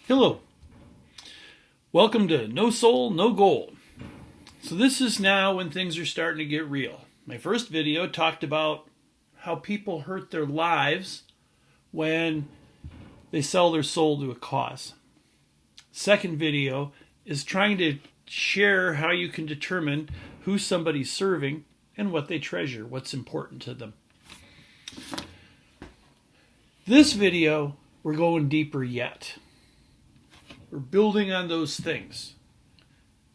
Hello, welcome to No Soul, No Goal. So this is now when things are starting to get real. My first video talked about how people hurt their lives when they sell their soul to a cause. Second video is trying to share how you can determine who somebody's serving and what they treasure, what's important to them. This video, we're going deeper yet. We're building on those things.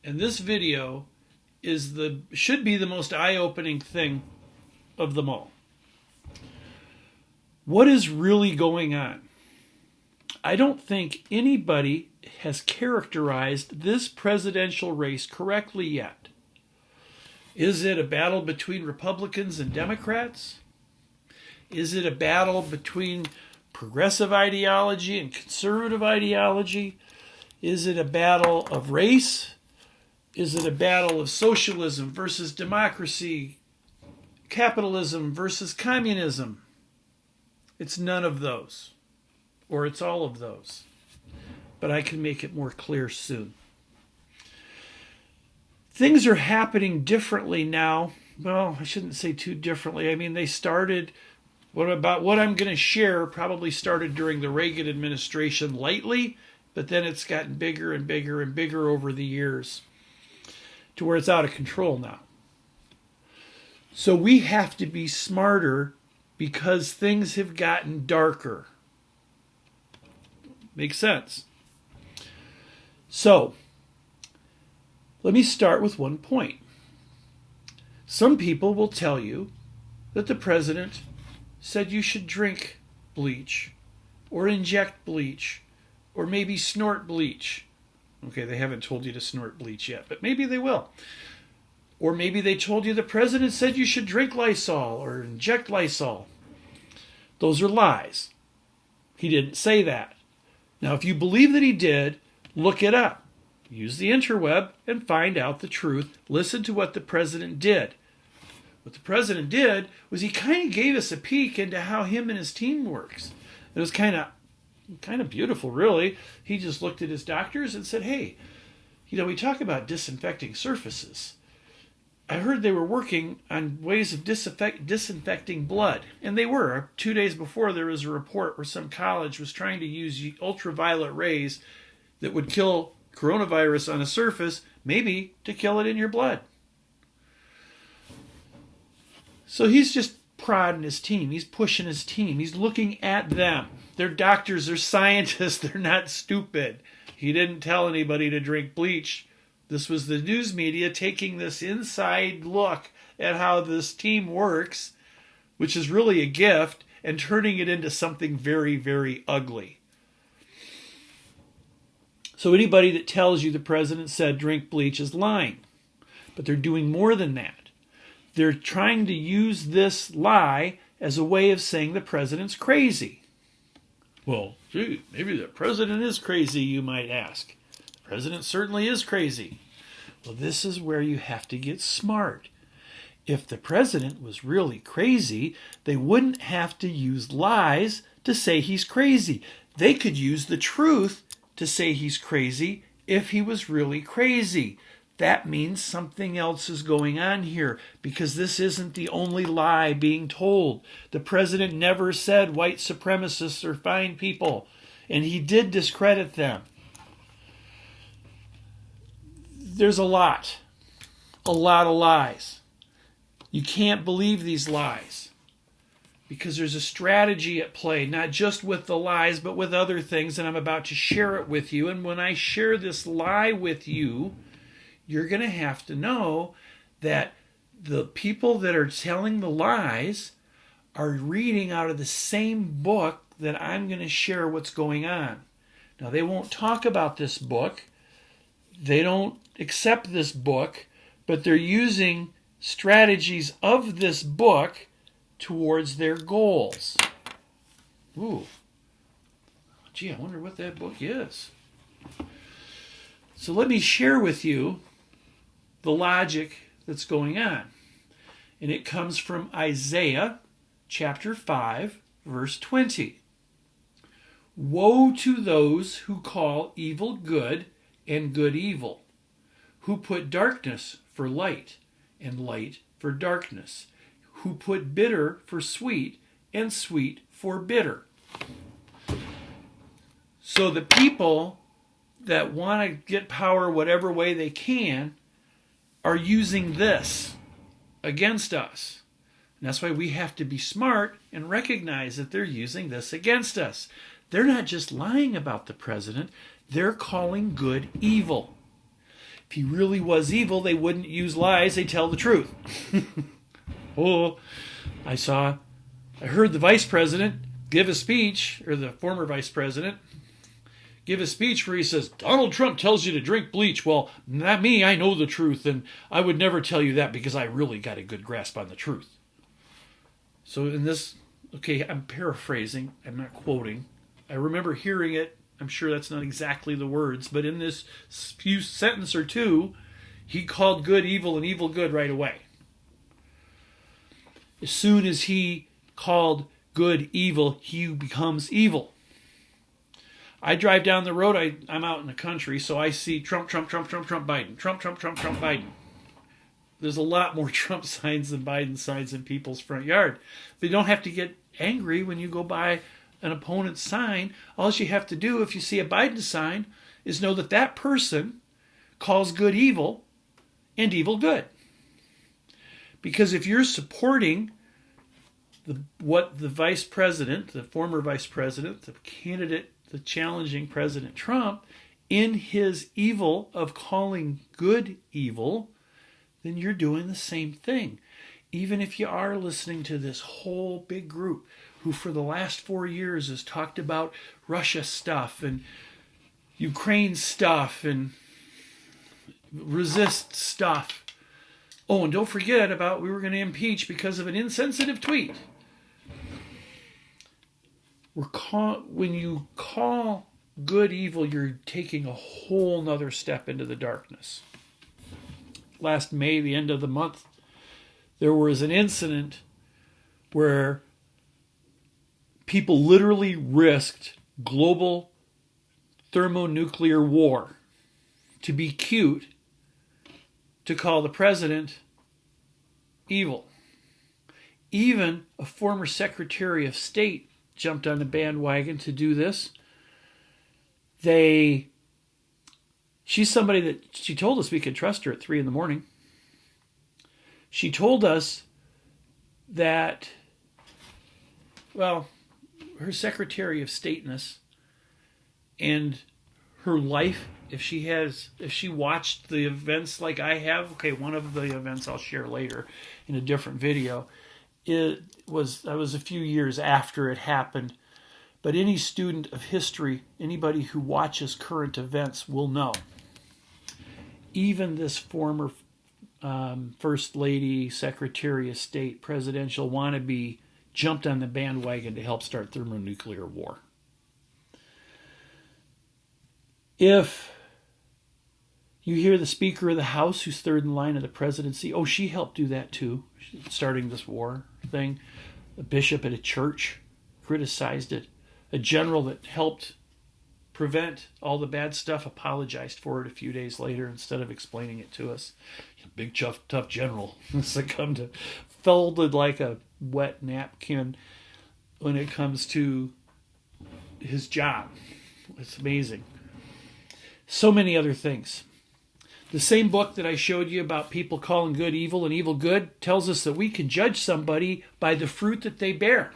And this video should be the most eye-opening thing of them all. What is really going on? I don't think anybody has characterized this presidential race correctly yet. Is it a battle between Republicans and Democrats? Is it a battle between progressive ideology and conservative ideology? Is it a battle of race? Is it a battle of socialism versus democracy, capitalism versus communism? It's none of those, or it's all of those. But I can make it more clear soon. Things are happening differently now. Well, I shouldn't say too differently. I mean, they started, what I'm going to share probably started during the Reagan administration lightly, but then it's gotten bigger and bigger and bigger over the years to where it's out of control now. So we have to be smarter because things have gotten darker. Makes sense? So, let me start with one point. Some people will tell you that the president said you should drink bleach or inject bleach or maybe snort bleach. Okay, they haven't told you to snort bleach yet, but maybe they will. Or maybe they told you the president said you should drink Lysol or inject Lysol. Those are lies. He didn't say that. Now, if you believe that he did, look it up. Use the interweb and find out the truth. Listen to what the president did. What the president did was he kind of gave us a peek into how him and his team works. It was kind of beautiful, really. He just looked at his doctors and said, hey, we talk about disinfecting surfaces. I heard they were working on ways of disinfecting blood. And they were. 2 days before, there was a report where some college was trying to use ultraviolet rays that would kill coronavirus on a surface, maybe to kill it in your blood. So he's just prodding his team. He's pushing his team. He's looking at them. They're doctors. They're scientists. They're not stupid. He didn't tell anybody to drink bleach. This was the news media taking this inside look at how this team works, which is really a gift, and turning it into something very, very ugly. So anybody that tells you the president said drink bleach is lying. But they're doing more than that. They're trying to use this lie as a way of saying the president's crazy. Well, gee, maybe the president is crazy, you might ask. The president certainly is crazy. Well, this is where you have to get smart. If the president was really crazy, they wouldn't have to use lies to say he's crazy. They could use the truth to say he's crazy if he was really crazy. That means something else is going on here because this isn't the only lie being told. The president never said white supremacists are fine people, and he did discredit them. There's a lot of lies. You can't believe these lies because there's a strategy at play, not just with the lies, but with other things, and I'm about to share it with you. And when I share this lie with you, you're going to have to know that the people that are telling the lies are reading out of the same book that I'm going to share what's going on. Now, they won't talk about this book. They don't accept this book, but they're using strategies of this book towards their goals. Ooh. Gee, I wonder what that book is. So let me share with you the logic that's going on. And it comes from Isaiah chapter 5, verse 20. Woe to those who call evil good and good evil, who put darkness for light and light for darkness, who put bitter for sweet and sweet for bitter. So the people that want to get power whatever way they can are using this against us. And that's why we have to be smart and recognize that they're using this against us. They're not just lying about the president, they're calling good evil. If he really was evil, they wouldn't use lies, they tell the truth. I heard the vice president give a speech, or the former vice president, give a speech where he says, Donald Trump tells you to drink bleach. Well, not me, I know the truth, and I would never tell you that because I really got a good grasp on the truth. So in this, okay, I'm paraphrasing, I'm not quoting. I remember hearing it. I'm sure that's not exactly the words, but in this few sentence or two, he called good evil and evil good right away. As soon as he called good evil, he becomes evil. I drive down the road, I'm out in the country, so I see Trump, Trump, Trump, Trump, Trump, Biden. Trump, Trump, Trump, Trump, Biden. There's a lot more Trump signs than Biden signs in people's front yard. But you don't have to get angry when you go by an opponent's sign. All you have to do if you see a Biden sign is know that that person calls good evil and evil good. Because if you're supporting what the vice president, the former vice president, the candidate, the challenging President Trump, in his evil of calling good evil, then you're doing the same thing. Even if you are listening to this whole big group who for the last 4 years has talked about Russia stuff and Ukraine stuff and resist stuff. Oh, and don't forget about we were going to impeach because of an insensitive tweet. When you call good evil, you're taking a whole nother step into the darkness. Last May, the end of the month, there was an incident where people literally risked global thermonuclear war to be cute, to call the president evil. Even a former Secretary of State jumped on the bandwagon to do this. She's somebody that she told us we could trust her at 3 a.m. She told us that, well, her Secretary of Stateness and her life, if she watched the events like I have, okay, one of the events I'll share later in a different video, I was a few years after it happened, but any student of history, anybody who watches current events will know. Even this former First Lady, Secretary of State, presidential wannabe jumped on the bandwagon to help start thermonuclear war. If you hear the Speaker of the House, who's third in line of the presidency, oh, she helped do that too, starting this war thing. A bishop at a church criticized it. A general that helped prevent all the bad stuff apologized for it a few days later instead of explaining it to us. Big, tough general succumbed to, folded like a wet napkin when it comes to his job. It's amazing. So many other things. The same book that I showed you about people calling good evil and evil good tells us that we can judge somebody by the fruit that they bear.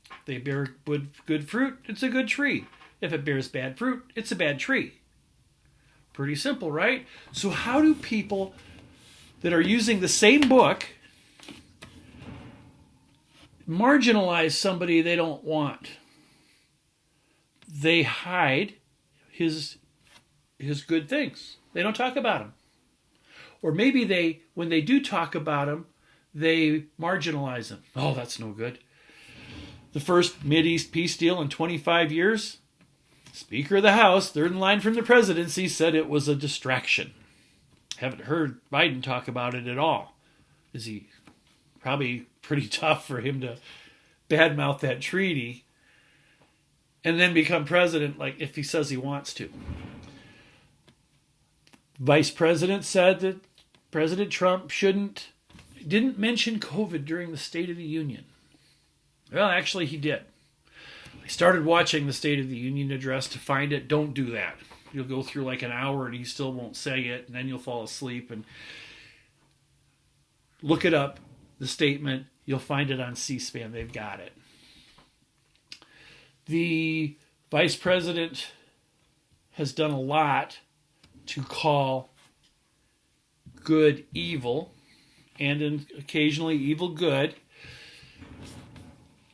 If they bear good fruit, it's a good tree. If it bears bad fruit, it's a bad tree. Pretty simple, right? So how do people that are using the same book marginalize somebody they don't want? They hide his good things. They don't talk about him. Or maybe when they do talk about him, they marginalize him. Oh, that's no good. The first Mideast peace deal in 25 years, Speaker of the House, third in line from the presidency, said it was a distraction. Haven't heard Biden talk about it at all. Is he probably pretty tough for him to badmouth that treaty? and then become president, like if he says he wants to. Vice President said that President Trump didn't mention COVID during the State of the Union. Well, actually, he did. I started watching the State of the Union address to find it. Don't do that. You'll go through like an hour and he still won't say it, and then you'll fall asleep. And look it up, the statement. You'll find it on C-SPAN. They've got it. The Vice President has done a lot to call good evil, and occasionally evil good.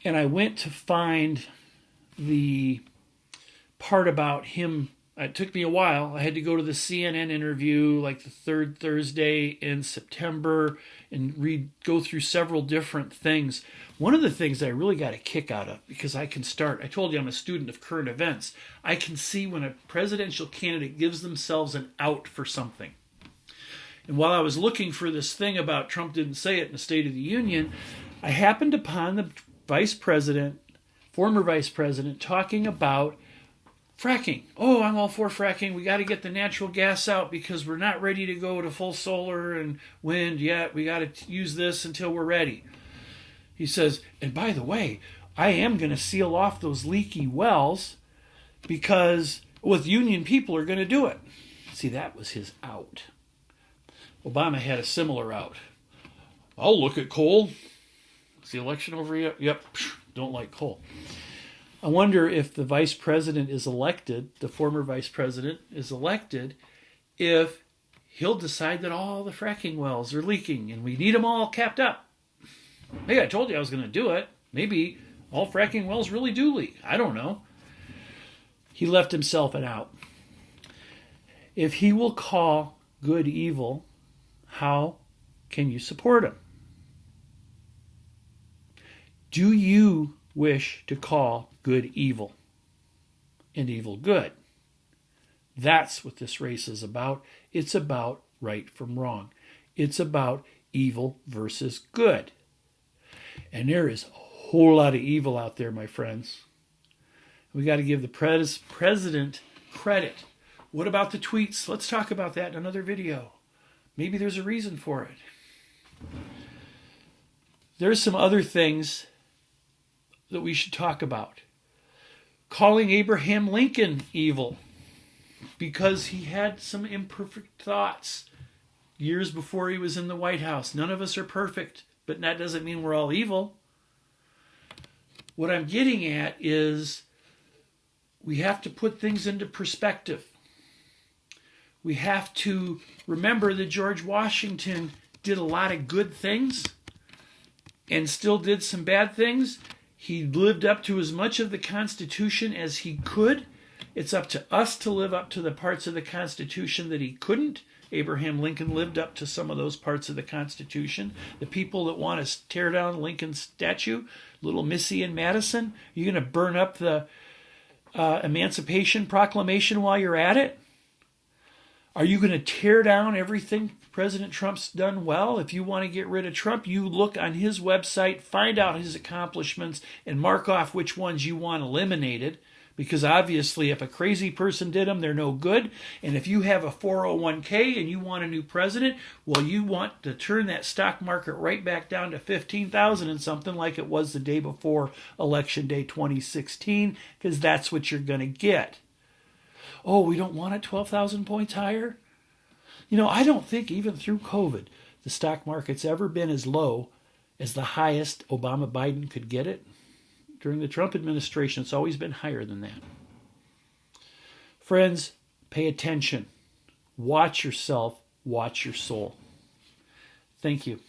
And I went to find the part about him. It took me a while. I had to go to the CNN interview like the third Thursday in September and go through several different things. One of the things that I really got a kick out of, because I told you I'm a student of current events, I can see when a presidential candidate gives themselves an out for something. And while I was looking for this thing about Trump didn't say it in the State of the Union, I happened upon the former vice president, talking about fracking. Oh, I'm all for fracking. We got to get the natural gas out because we're not ready to go to full solar and wind yet. We got to use this until we're ready. He says, and by the way, I am going to seal off those leaky wells because with union people are going to do it. See, that was his out. Obama had a similar out. I'll look at coal. Is the election over yet? Yep. Don't like coal. I wonder if the vice president is elected, the former vice president is elected, if he'll decide that all the fracking wells are leaking and we need them all capped up. Maybe I told you I was going to do it. Maybe all fracking wells really do leak. I don't know. He left himself an out. If he will call good evil, how can you support him? Do you wish to call good evil and evil good? That's what this race is about. It's about right from wrong. It's about evil versus good. And there is a whole lot of evil out there, my friends. We got to give the president credit. What about the tweets? Let's talk about that in another video. Maybe there's a reason for it. There's some other things that we should talk about. Calling Abraham Lincoln evil because he had some imperfect thoughts years before he was in the White House. None of us are perfect, but that doesn't mean we're all evil. What I'm getting at is we have to put things into perspective. We have to remember that George Washington did a lot of good things and still did some bad things. He lived up to as much of the Constitution as he could. It's up to us to live up to the parts of the Constitution that he couldn't. Abraham Lincoln lived up to some of those parts of the Constitution. The people that want to tear down Lincoln's statue, little Missy and Madison, you're going to burn up the Emancipation Proclamation while you're at it? Are you going to tear down everything President Trump's done well? If you want to get rid of Trump, you look on his website, find out his accomplishments, and mark off which ones you want eliminated. Because obviously, if a crazy person did them, they're no good. And if you have a 401k and you want a new president, well, you want to turn that stock market right back down to 15,000 and something like it was the day before Election Day 2016, because that's what you're going to get. Oh, we don't want it 12,000 points higher? You know, I don't think even through COVID, the stock market's ever been as low as the highest Obama-Biden could get it. During the Trump administration, it's always been higher than that. Friends, pay attention. Watch yourself. Watch your soul. Thank you.